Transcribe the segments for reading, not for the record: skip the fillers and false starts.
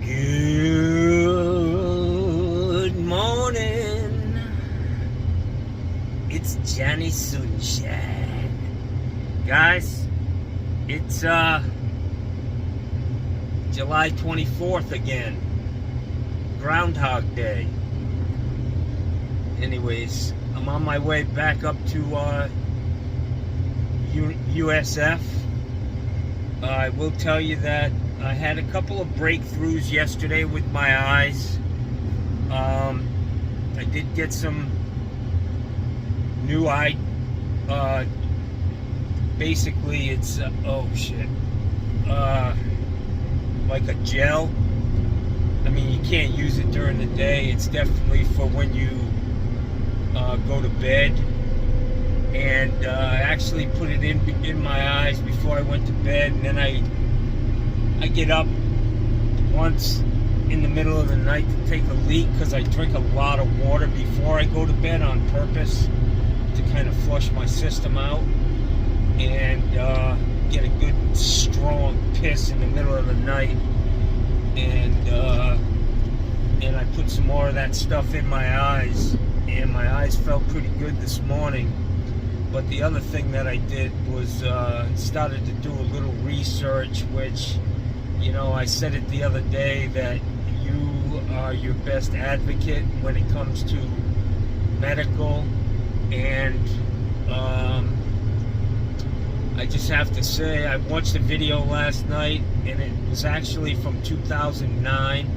Good morning. It's Johnny Sunshine. Guys, it's July 24th again. Groundhog Day. Anyways, I'm on my way back up to USF. I will tell you that I had a couple of breakthroughs yesterday with my eyes. I did get some new eye. Basically, it's like a gel. I mean, you can't use it during the day. It's definitely for when you go to bed. And I actually put it in my eyes before I went to bed, and then I get up once in the middle of the night to take a leak because I drink a lot of water before I go to bed on purpose to kind of flush my system out and get a good strong piss in the middle of the night. And I put some more of that stuff in my eyes, and my eyes felt pretty good this morning. But the other thing that I did was started to do a little research, which, you know, I said it the other day that you are your best advocate when it comes to medical. And I just have to say, I watched a video last night, and it was actually from 2009.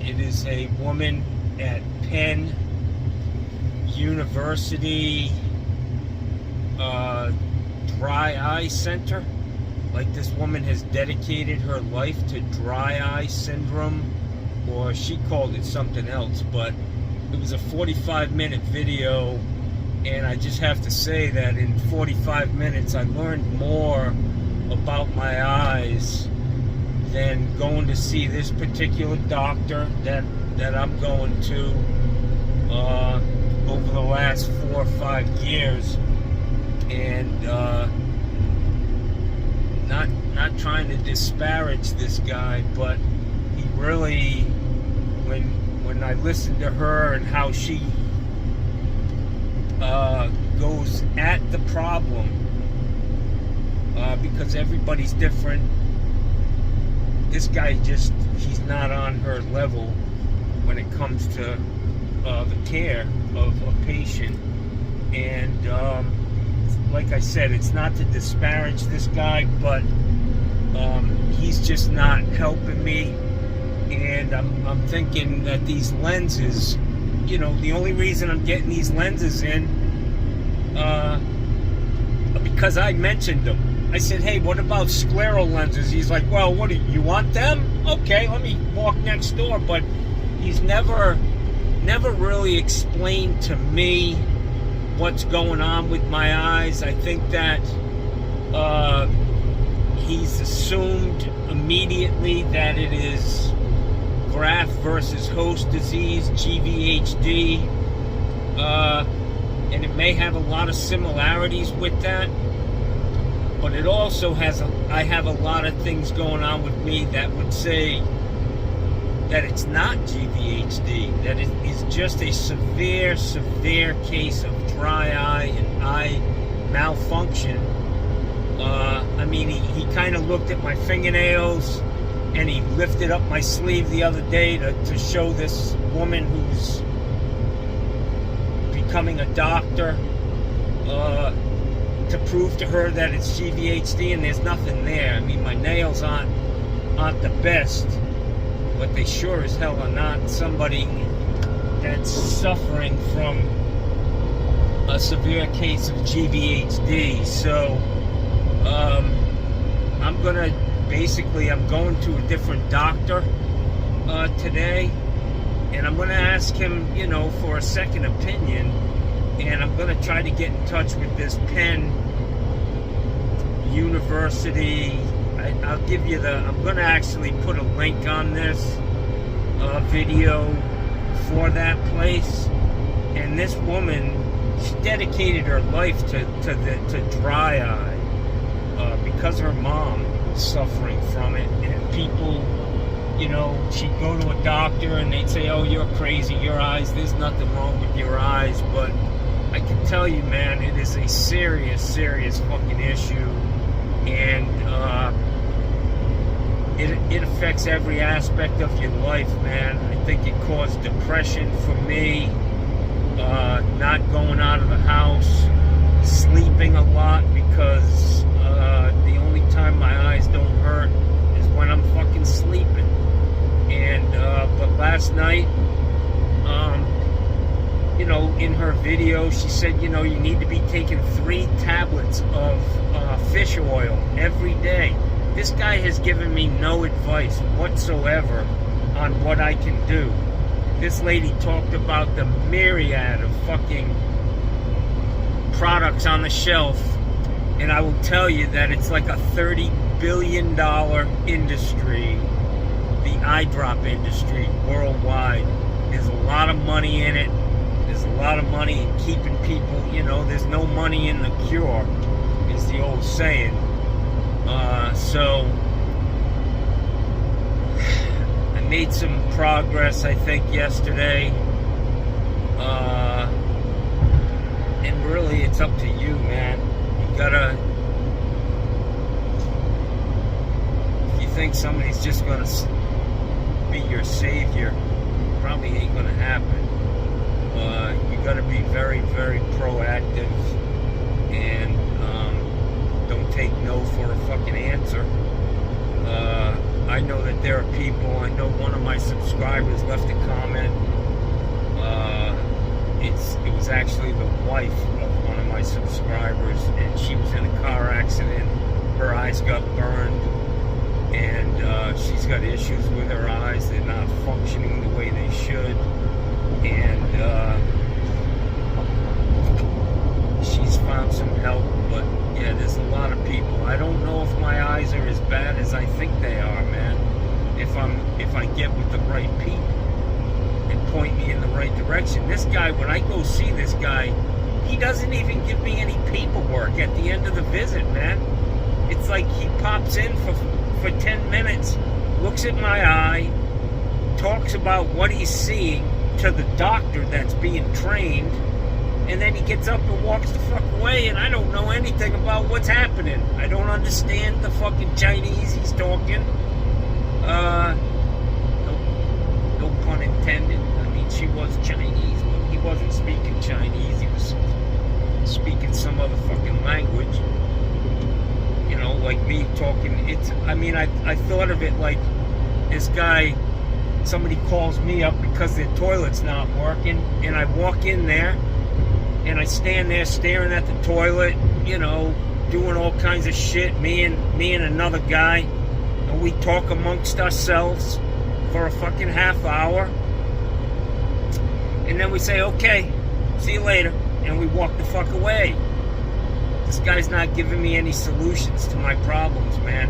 It is a woman at Penn University dry eye center. Like, this woman has dedicated her life to dry eye syndrome, or she called it something else, but it was a 45-minute video, and I just have to say that in 45 minutes I learned more about my eyes than going to see this particular doctor that I'm going to over the last 4 or 5 years. And not trying to disparage this guy, but he really, when I listen to her and how she goes at the problem, because everybody's different, this guy he's not on her level when it comes to the care of a patient. And like I said, it's not to disparage this guy, but he's just not helping me. And I'm thinking that these lenses, you know, the only reason I'm getting these lenses in, because I mentioned them. I said, hey, what about scleral lenses? He's like, well, what do you want them? Okay, let me walk next door. But he's never really explained to me what's going on with my eyes. I think that he's assumed immediately that it is graft versus host disease, GVHD, and it may have a lot of similarities with that, but it also has I have a lot of things going on with me that would say that it's not GVHD, that it is just a severe case of dry eye and eye malfunction. I mean, he kind of looked at my fingernails, and he lifted up my sleeve the other day to show this woman who's becoming a doctor, to prove to her that it's GVHD, and there's nothing there. I mean, my nails aren't the best, but they sure as hell are not somebody that's suffering from a severe case of GVHD. So I'm going to a different doctor today, and I'm going to ask him, you know, for a second opinion, and I'm going to try to get in touch with this Penn University. I'll give you I'm going to actually put a link on this video for that place. And this woman, she dedicated her life to dry eye because her mom was suffering from it, and people she'd go to a doctor and they'd say, oh, you're crazy, your eyes, there's nothing wrong with your eyes. But I can tell you, man, it is a serious, serious fucking issue. And it affects every aspect of your life, man. I think it caused depression for me, not going out of the house, sleeping a lot, because the only time my eyes don't hurt is when I'm fucking sleeping. And but last night, in her video, she said, you need to be taking 3 tablets of fish oil every day. This guy has given me no advice whatsoever on what I can do. This lady talked about the myriad of fucking products on the shelf, and I will tell you that it's like a $30 billion industry, the eye drop industry worldwide. There's a lot of money in it. There's a lot of money in keeping people, there's no money in the cure, is the old saying. So I made some progress, I think, yesterday. And really, it's up to you, man. You gotta, if you think somebody's just gonna be your savior, probably ain't gonna happen. You gotta be very, very proactive, and don't take no for a fucking answer. I know that there are people, I know one of my subscribers left a comment. It was actually the wife of one of my subscribers, and she was in a car accident. Her eyes got burned, and she's got issues with her eyes. They're not functioning the way they should. And she's found some help, but yeah, there's a lot of people. I don't know if my eyes are as bad as I think they are, man. If I get with the right people and point me in the right direction. This guy, when I go see this guy, he doesn't even give me any paperwork at the end of the visit, man. It's like he pops in for 10 minutes, looks at my eye, talks about what he's seeing to the doctor that's being trained, and then he gets up and walks the fuck away, and I don't know anything about what's happening. I don't understand the fucking Chinese he's talking. No pun intended. I mean, she was Chinese, but he wasn't speaking Chinese. He was speaking some other fucking language. Like me talking. I thought of it like this guy, somebody calls me up because their toilet's not working, and I walk in there, and I stand there staring at the toilet, doing all kinds of shit, me and another guy, and we talk amongst ourselves for a fucking half hour, and then we say, okay, see you later, and we walk the fuck away. This guy's not giving me any solutions to my problems, man.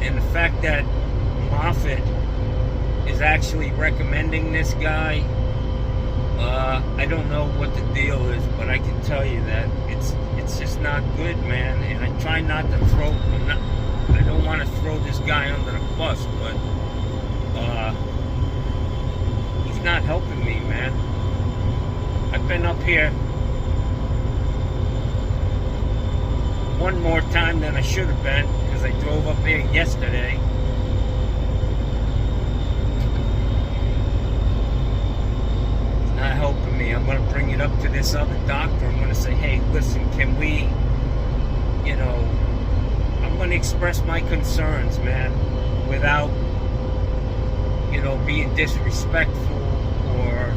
And the fact that Moffat is actually recommending this guy, I don't know what the deal is, but I can tell you that it's just not good, man. And I try not to I don't want to throw this guy under the bus, but he's not helping me, man. I've been up here one more time than I should have been, because I drove up there yesterday. It's not helping me. I'm going to bring it up to this other doctor. I'm going to say, hey, listen, can we, I'm going to express my concerns, man, without, being disrespectful, or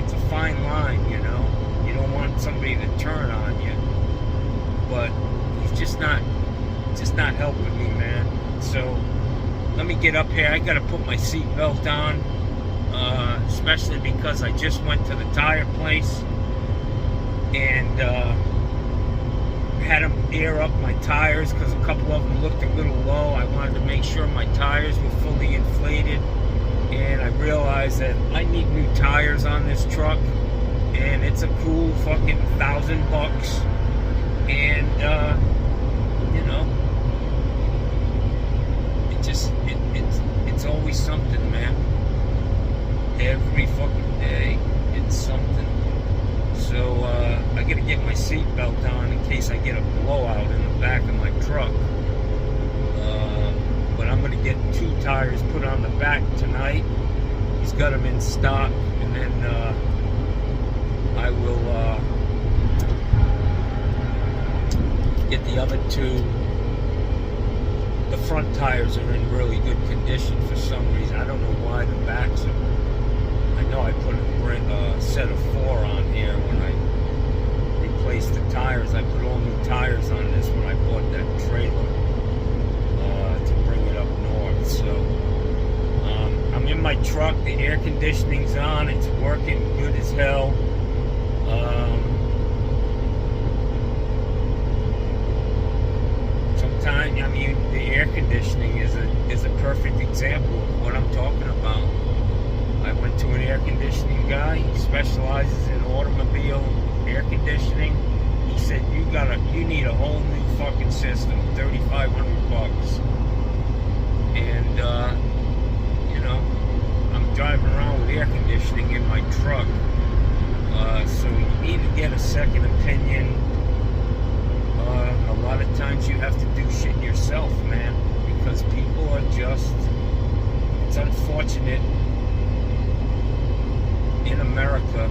it's a fine line, you don't want somebody to turn on you. But he's just not helping me, man. So let me get up here. I gotta put my seatbelt on, especially because I just went to the tire place and had them air up my tires, because a couple of them looked a little low. I wanted to make sure my tires were fully inflated, and I realized that I need new tires on this truck, and it's a cool fucking $1,000. And get 2 tires put on the back tonight. He's got them in stock, and then I will get the other 2. The front tires are in really good condition for some reason. I don't know why the backs are. I know I put a set of 4 on here when I replaced the tires. I put all new tires on this when I bought that trailer to bring it up north. So I'm in my truck. The air conditioning's on. It's working good as hell. Sometimes, I mean, the air conditioning is a perfect example of what I'm talking about. I went to an air conditioning guy. He specializes in automobile air conditioning. He said, you need a whole new fucking system, $3,500. And you know, I'm driving around with air conditioning in my truck. So you need to get a second opinion. A lot of times you have to do shit yourself, man, because people are just, it's unfortunate in America,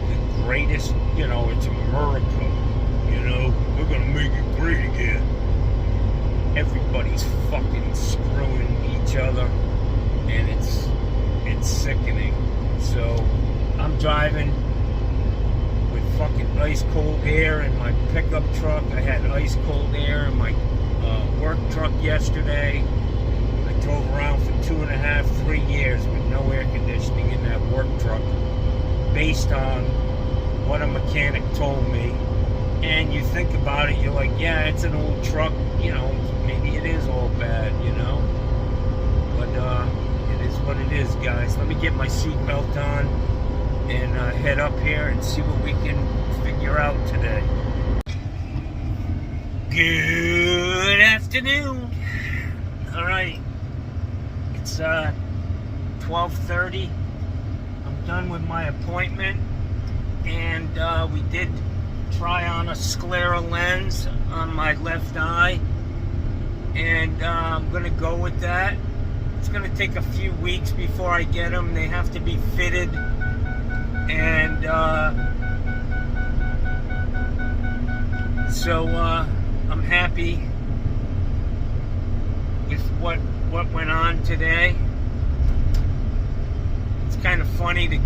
the greatest, you know, it's America, you know, we're gonna make it great again. Everybody's fucking screwing each other, and it's sickening. So I'm driving with fucking ice cold air in my pickup truck. I had ice cold air in my work truck yesterday. I drove around for 2.5, 3 years with no air conditioning in that work truck, based on what a mechanic told me. And you think about it, you're like, yeah, it's an old truck, you know, maybe it is all bad, you know, but it is what it is, guys. Let me get my seatbelt on and head up here and see what we can figure out today. Good afternoon. All right, it's 12:30. I'm done with my appointment, and we did try on a sclera lens on my left eye, and I'm gonna go with that. It's gonna take a few weeks before I get them. They have to be fitted, and so I'm happy with what went on today. It's kind of funny. The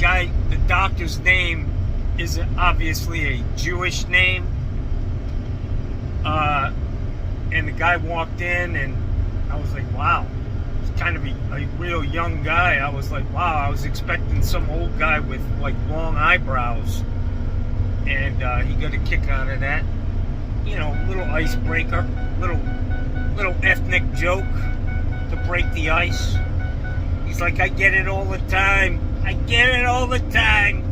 doctor's name is obviously a Jewish name, and the guy walked in, and I was like, wow. He's kind of a real young guy. I was like, wow, I was expecting some old guy with like long eyebrows, and he got a kick out of that. You know, little icebreaker, little ethnic joke to break the ice. He's like, I get it all the time. I get it all the time.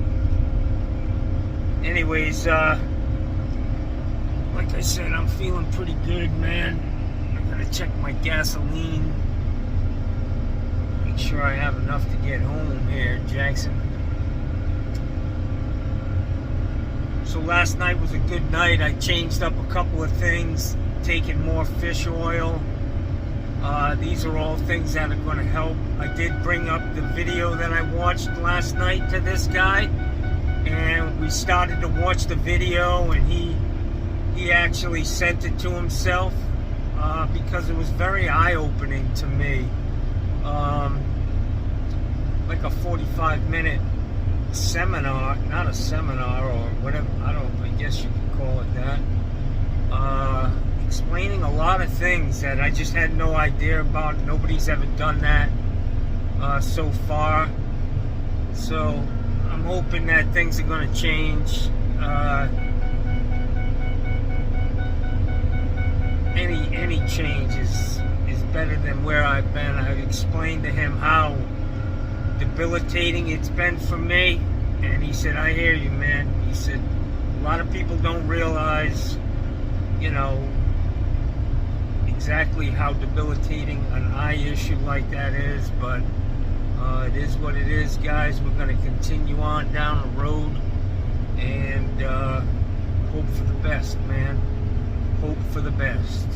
Anyways, like I said, I'm feeling pretty good, man. I'm gonna check my gasoline. Make sure I have enough to get home here in Jackson. So last night was a good night. I changed up a couple of things, taking more fish oil. These are all things that are going to help. I did bring up the video that I watched last night to this guy, and we started to watch the video, and he actually sent it to himself because it was very eye-opening to me. Like a 45-minute seminar, not a seminar or whatever, I guess you could call it that, explaining a lot of things that I just had no idea about. Nobody's ever done that so far, so I'm hoping that things are going to change. Any change is better than where I've been. I've explained to him how debilitating it's been for me, and he said, I hear you, man. He said, a lot of people don't realize, you know, exactly how debilitating an eye issue like that is, but it is what it is, guys. We're going to continue on down the road and hope for the best, man. Hope for the best.